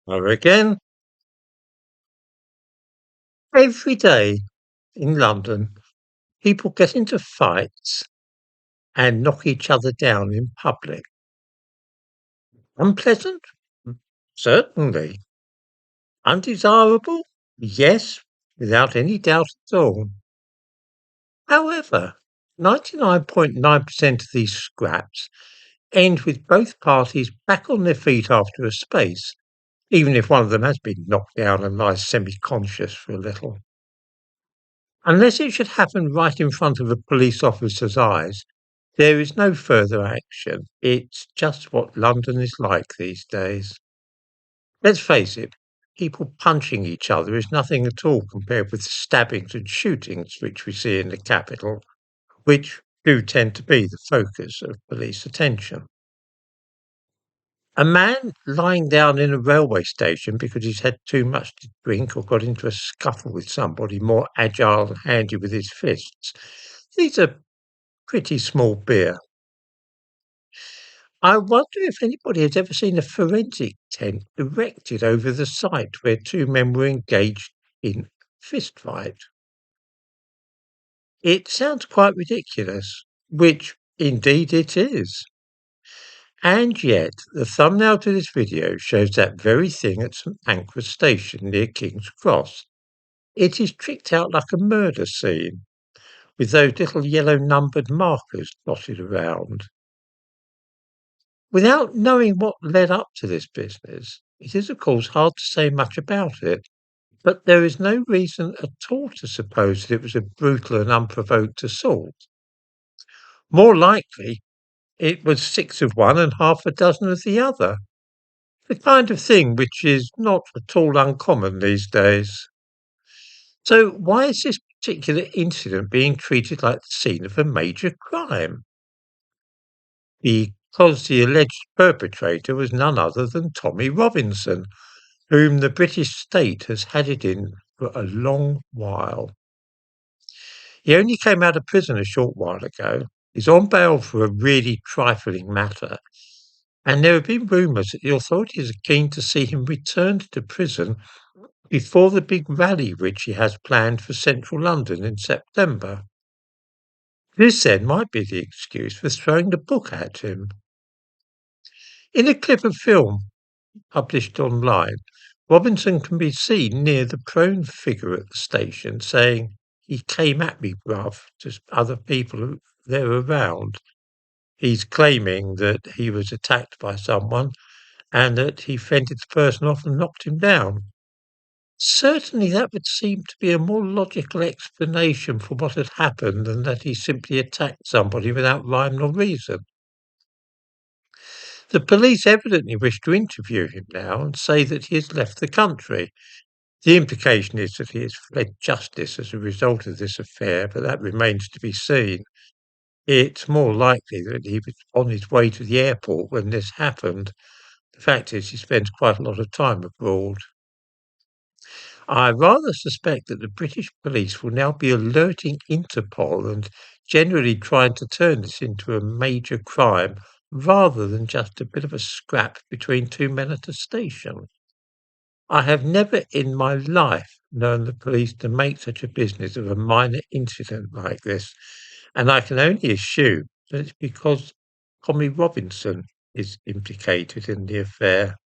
Hello again. Every day in London, people get into fights and knock each other down in public. Unpleasant? Certainly. Undesirable? Yes, without any doubt at all. However, 99.9% of these scraps end with both parties back on their feet after a space, even if one of them has been knocked down and lies semi-conscious for a little. Unless it should happen right in front of a police officer's eyes, there is no further action. It's just what London is like these days. Let's face it, people punching each other is nothing at all compared with the stabbings and shootings which we see in the capital, which do tend to be the focus of police attention. A man lying down in a railway station because he's had too much to drink or got into a scuffle with somebody more agile and handy with his fists. These are pretty small beer. I wonder if anybody has ever seen a forensic tent erected over the site where two men were engaged in fist fight. It sounds quite ridiculous, which indeed it is. And yet, the thumbnail to this video shows that very thing at St Pancras Station near King's Cross. It is tricked out like a murder scene, with those little yellow numbered markers dotted around. Without knowing what led up to this business, it is of course hard to say much about it, but there is no reason at all to suppose that it was a brutal and unprovoked assault. More likely, it was six of one and half a dozen of the other, the kind of thing which is not at all uncommon these days. So why is this particular incident being treated like the scene of a major crime? Because the alleged perpetrator was none other than Tommy Robinson, whom the British state has had it in for a long while. He only came out of prison a short while ago. He's on bail for a really trifling matter, and there have been rumours that the authorities are keen to see him returned to prison before the big rally which he has planned for central London in September. This then might be the excuse for throwing the book at him. In a clip of film published online, Robinson can be seen near the prone figure at the station saying, "He came at me, bruv," to other people who they're around. He's claiming that he was attacked by someone and that he fended the person off and knocked him down. Certainly that would seem to be a more logical explanation for what had happened than that he simply attacked somebody without rhyme or reason. The police evidently wish to interview him now and say that he has left the country. The implication is that he has fled justice as a result of this affair, but that remains to be seen. It's more likely that he was on his way to the airport when this happened. The fact is, he spends quite a lot of time abroad. I rather suspect that the British police will now be alerting Interpol and generally trying to turn this into a major crime rather than just a bit of a scrap between two men at a station. I have never in my life known the police to make such a business of a minor incident like this, and I can only assume that it's because Tommy Robinson is implicated in the affair.